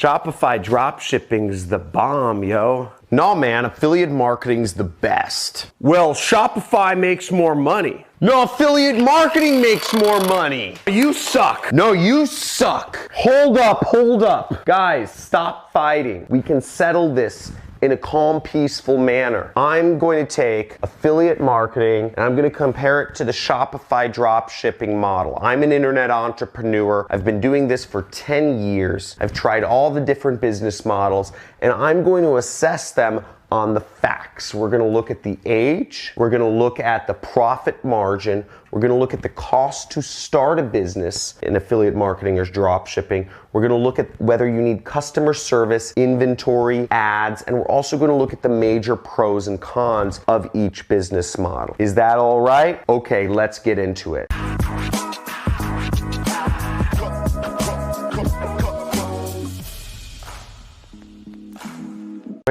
Shopify dropshipping's the bomb, yo. No, man, affiliate marketing's the best. Well, Shopify makes more money. No, affiliate marketing makes more money. You suck. No, you suck. Hold up. Guys, stop fighting. We can settle this in a calm, peaceful manner. I'm going to take affiliate marketing and I'm going to compare it to the Shopify drop shipping model. I'm an internet entrepreneur. I've been doing this for 10 years. I've tried all the different business models and I'm going to assess them on the facts. We're going to look at the age. We're going to look at the profit margin. We're going to look at the cost to start a business in affiliate marketing or drop shipping. We're going to look at whether you need customer service, inventory, ads, and we're also going to look at the major pros and cons of each business model. Is that all right? Okay, let's get into it.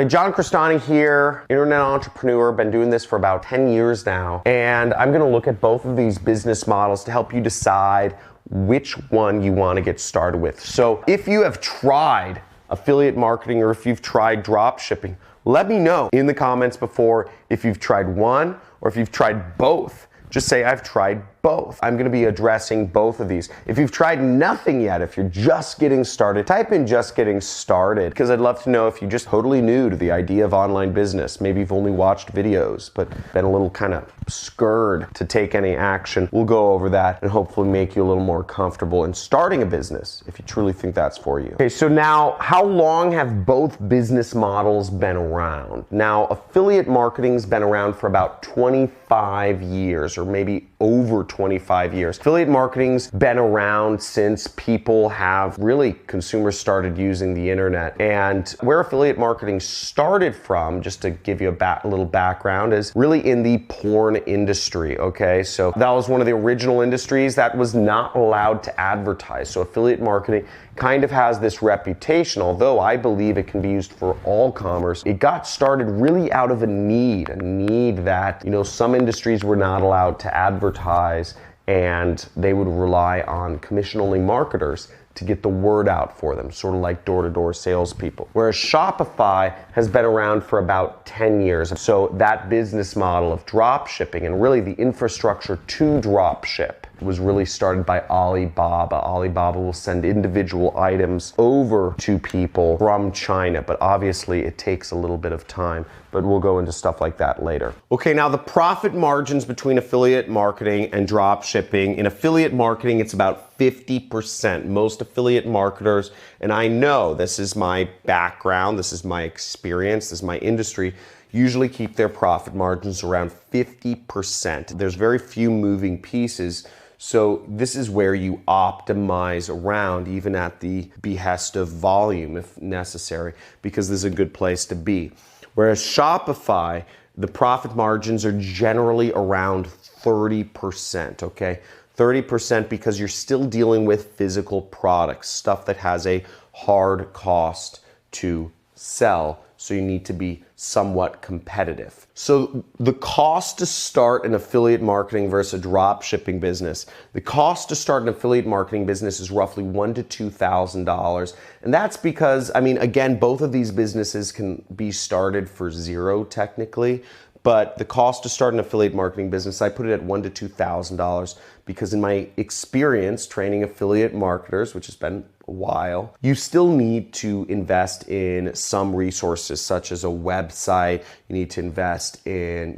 John Crestani here, internet entrepreneur, been doing this for about 10 years now, and I'm gonna look at both of these business models to help you decide which one you wanna get started with. So if you have tried affiliate marketing or if you've tried drop shipping, let me know in the comments before if you've tried one or if you've tried both. Just say, I've tried both. I'm gonna be addressing both of these. If you've tried nothing yet, if you're just getting started, type in just getting started, because I'd love to know if you're just totally new to the idea of online business. Maybe you've only watched videos, but been a little kind of scared to take any action. We'll go over that and hopefully make you a little more comfortable in starting a business if you truly think that's for you. Okay, so now, how long have both business models been around? Now, affiliate marketing's been around for about 25 years, or maybe over 25 years. Affiliate marketing's been around since consumers started using the internet. And where affiliate marketing started from, just to give you a little background, is really in the porn industry, okay? So that was one of the original industries that was not allowed to advertise. So affiliate marketing kind of has this reputation, although I believe it can be used for all commerce. It got started really out of a need that, some industries were not allowed to advertise and they would rely on commission-only marketers to get the word out for them, sort of like door-to-door salespeople. Whereas Shopify has been around for about 10 years. So that business model of drop shipping and really the infrastructure to drop ship was really started by Alibaba. Alibaba will send individual items over to people from China, but obviously it takes a little bit of time, but we'll go into stuff like that later. Okay, now the profit margins between affiliate marketing and drop shipping. In affiliate marketing, it's about 50%. Most affiliate marketers, and I know this is my background, this is my experience, this is my industry, usually keep their profit margins around 50%. There's very few moving pieces. So this is where you optimize around, even at the behest of volume if necessary, because this is a good place to be. Whereas Shopify, the profit margins are generally around 30%, okay? 30% because you're still dealing with physical products, stuff that has a hard cost to sell. So you need to be somewhat competitive. So the cost to start an affiliate marketing versus a drop shipping business, the cost to start an affiliate marketing business is roughly $1,000 to $2,000. And that's because, again, both of these businesses can be started for zero technically, but the cost to start an affiliate marketing business, I put it at $1,000 to $2,000 because in my experience training affiliate marketers, which has been a while, you still need to invest in some resources such as a website. You need to invest in,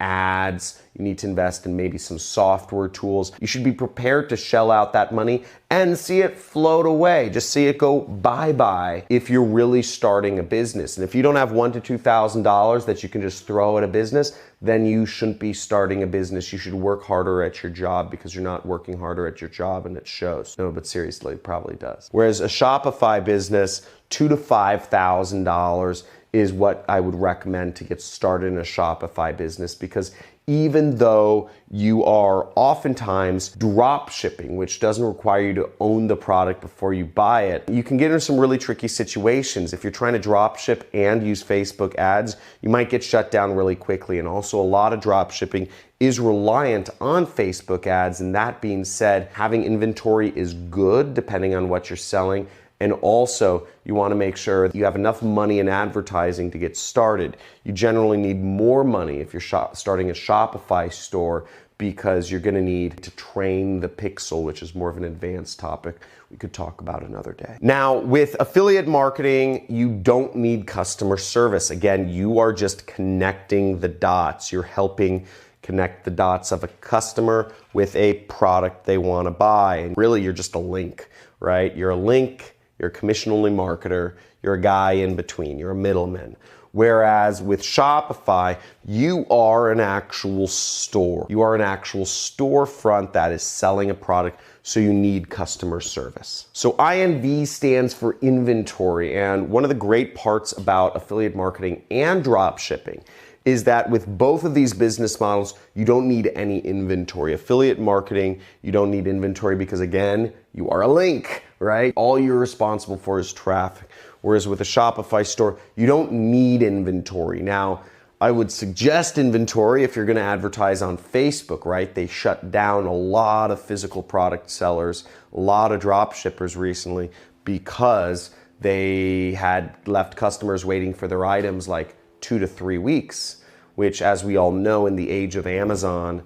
ads. You need to invest in maybe some software tools. You should be prepared to shell out that money and see it float away. Just see it go bye-bye if you're really starting a business. And if you don't have $1,000 to $2,000 that you can just throw at a business, then you shouldn't be starting a business. You should work harder at your job because you're not working harder at your job and it shows. No, but seriously, it probably does. Whereas a Shopify business, $2,000 to $5,000 is what I would recommend to get started in a Shopify business, because even though you are oftentimes drop shipping, which doesn't require you to own the product before you buy it, you can get into some really tricky situations. If you're trying to drop ship and use Facebook ads, you might get shut down really quickly. And also a lot of drop shipping is reliant on Facebook ads. And that being said, having inventory is good depending on what you're selling. And also, you want to make sure that you have enough money in advertising to get started. You generally need more money if you're starting a Shopify store, because you're going to need to train the pixel, which is more of an advanced topic we could talk about another day. Now, with affiliate marketing, you don't need customer service. Again, you are just connecting the dots. You're helping connect the dots of a customer with a product they want to buy. And really, you're just a link, right? You're a link, you're a commission-only marketer, you're a guy in between, you're a middleman. Whereas with Shopify, you are an actual store. You are an actual storefront that is selling a product, so you need customer service. So INV stands for inventory, and one of the great parts about affiliate marketing and drop shipping is that with both of these business models, you don't need any inventory. Affiliate marketing, you don't need inventory because, again, you are a link, right? All you're responsible for is traffic. Whereas with a Shopify store, you don't need inventory. Now, I would suggest inventory if you're gonna advertise on Facebook, right? They shut down a lot of physical product sellers, a lot of drop shippers recently, because they had left customers waiting for their items like 2 to 3 weeks, which, as we all know, in the age of Amazon,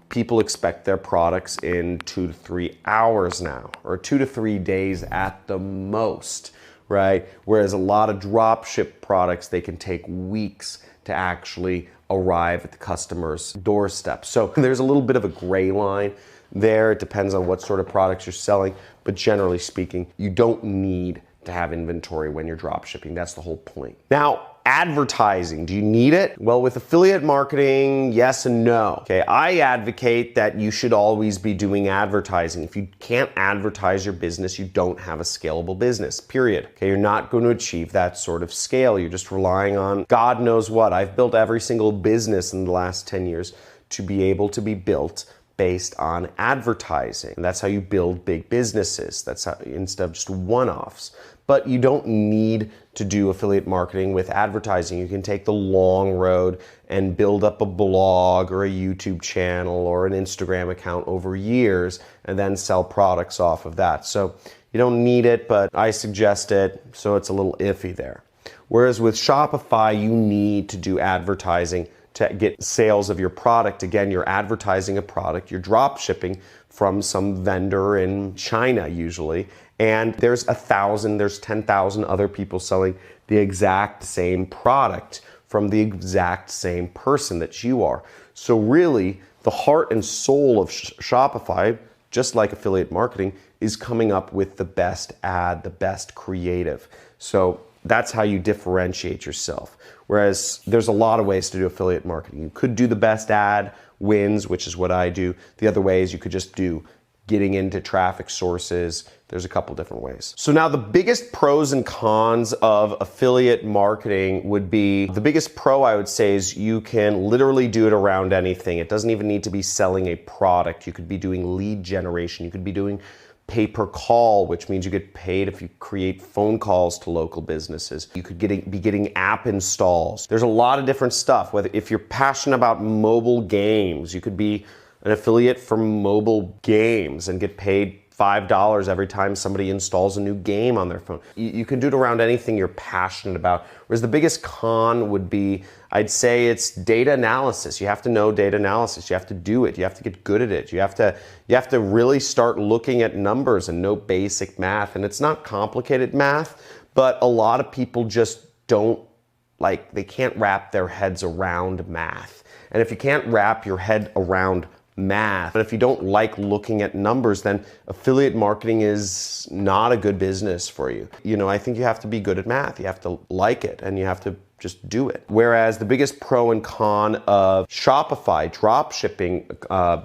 people expect their products in 2 to 3 hours now, or 2 to 3 days at the most, right? Whereas a lot of drop ship products, they can take weeks to actually arrive at the customer's doorstep. So there's a little bit of a gray line there. It depends on what sort of products you're selling, but generally speaking, you don't need to have inventory when you're drop shipping. That's the whole point. Now, advertising, do you need it? Well, with affiliate marketing, yes and no. Okay, I advocate that you should always be doing advertising. If you can't advertise your business, you don't have a scalable business, period. Okay, you're not going to achieve that sort of scale. You're just relying on God knows what. I've built every single business in the last 10 years to be able to be built based on advertising. And that's how you build big businesses. That's how, instead of just one-offs. But you don't need to do affiliate marketing with advertising. You can take the long road and build up a blog or a YouTube channel or an Instagram account over years and then sell products off of that. So you don't need it, but I suggest it, so it's a little iffy there. Whereas with Shopify, you need to do advertising to get sales of your product. Again, you're advertising a product, you're drop shipping from some vendor in China usually, and there's 10,000 other people selling the exact same product from the exact same person that you are. So really, the heart and soul of Shopify, just like affiliate marketing, is coming up with the best ad, the best creative. So that's how you differentiate yourself. Whereas there's a lot of ways to do affiliate marketing. You could do the best ad wins, which is what I do. The other way is you could just do getting into traffic sources. There's a couple different ways. So now the biggest pros and cons of affiliate marketing would be, the biggest pro I would say is you can literally do it around anything. It doesn't even need to be selling a product. You could be doing lead generation. You could be doing pay per call, which means you get paid if you create phone calls to local businesses. You could be getting app installs. There's a lot of different stuff. Whether if you're passionate about mobile games, you could be an affiliate for mobile games and get paid $5 every time somebody installs a new game on their phone. You can do it around anything you're passionate about. Whereas the biggest con would be, I'd say, it's data analysis. You have to know data analysis. You have to do it. You have to get good at it. You have to really start looking at numbers and know basic math. And it's not complicated math, but a lot of people just they can't wrap their heads around math. And if you can't wrap your head around math, but if you don't like looking at numbers, then affiliate marketing is not a good business for you. I think you have to be good at math. You have to like it, and you have to just do it. Whereas the biggest pro and con of Shopify, drop shipping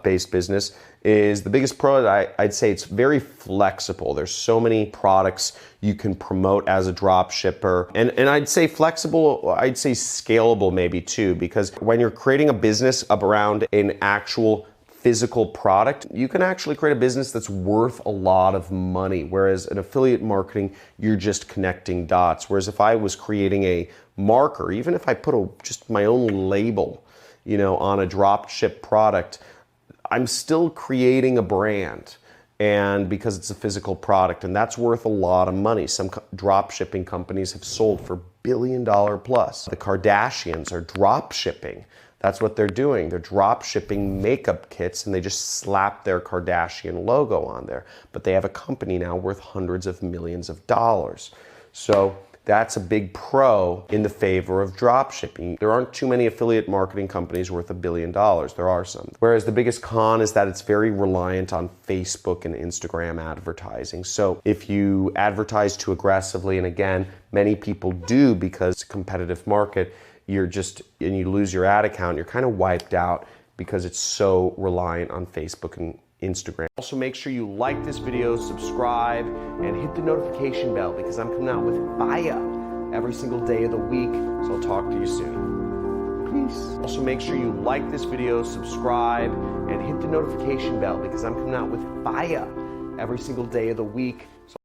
based business, is the biggest pro. I'd say it's very flexible. There's so many products you can promote as a drop shipper. And I'd say flexible, I'd say scalable maybe too, because when you're creating a business up around an actual physical product, you can actually create a business that's worth a lot of money. Whereas in affiliate marketing, you're just connecting dots. Whereas if I was creating a marker, even if I put just my own label, on a drop ship product, I'm still creating a brand. and because it's a physical product, and that's worth a lot of money. Some drop shipping companies have sold for $1 billion plus. The Kardashians are drop shipping. That's what they're doing. They're drop shipping makeup kits and they just slap their Kardashian logo on there. But they have a company now worth hundreds of millions of dollars. So that's a big pro in the favor of drop shipping. There aren't too many affiliate marketing companies worth $1 billion. There are some. Whereas the biggest con is that it's very reliant on Facebook and Instagram advertising. So if you advertise too aggressively, and again, many people do because it's a competitive market, and you lose your ad account, you're kind of wiped out because it's so reliant on Facebook and Instagram. Also, make sure you like this video, subscribe, and hit the notification bell because I'm coming out with fire every single day of the week. So I'll talk to you soon. Peace. Also, make sure you like this video, subscribe, and hit the notification bell because I'm coming out with fire every single day of the week. So